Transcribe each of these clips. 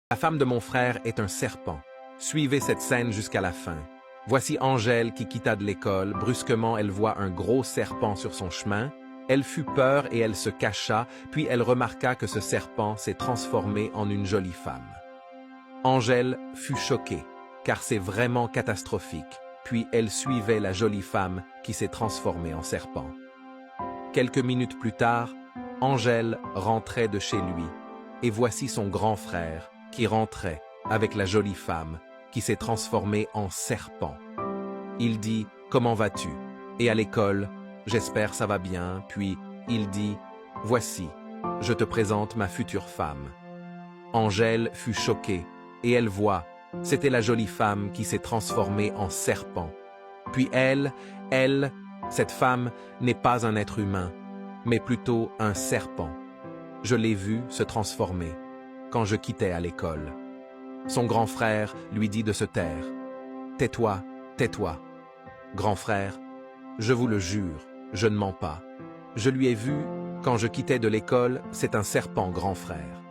La femme de mon frère est un serpent. Suivez cette scène jusqu'à la fin. Voici Angèle qui quitta de l'école. Brusquement, elle voit un gros serpent sur son chemin. Elle fut peur et elle se cacha, puis elle remarqua que ce serpent s'est transformé en une jolie femme. Angèle fut choquée, car c'est vraiment catastrophique. Puis elle suivait la jolie femme qui s'est transformée en serpent. Quelques minutes plus tard, Angèle rentrait de chez lui, et voici son grand frère qui rentrait avec la jolie femme qui s'est transformée en serpent. Il dit « Comment vas-tu » et à l'école « J'espère ça va bien » puis il dit « Voici, je te présente ma future femme ». Angèle fut choquée et elle voit, c'était la jolie femme qui s'est transformée en serpent. Puis elle, cette femme n'est pas un être humain, mais plutôt un serpent. Je l'ai vue se transformer quand je quittais à l'école. Son grand frère lui dit de se taire. « Tais-toi, tais-toi. » Grand frère, je vous le jure, je ne mens pas. Je lui ai vu, quand je quittais de l'école, c'est un serpent, grand frère.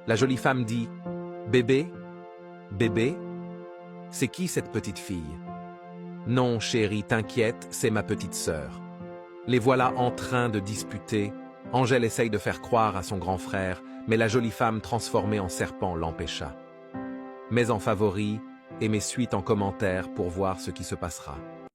La jolie femme dit « Bébé? Bébé? C'est qui cette petite fille? » Non, chérie, t'inquiète, c'est ma petite sœur. Les voilà en train de disputer. Angèle essaye de faire croire à son grand frère, mais la jolie femme transformée en serpent l'empêcha. Mets en favori et mets suite en commentaire pour voir ce qui se passera.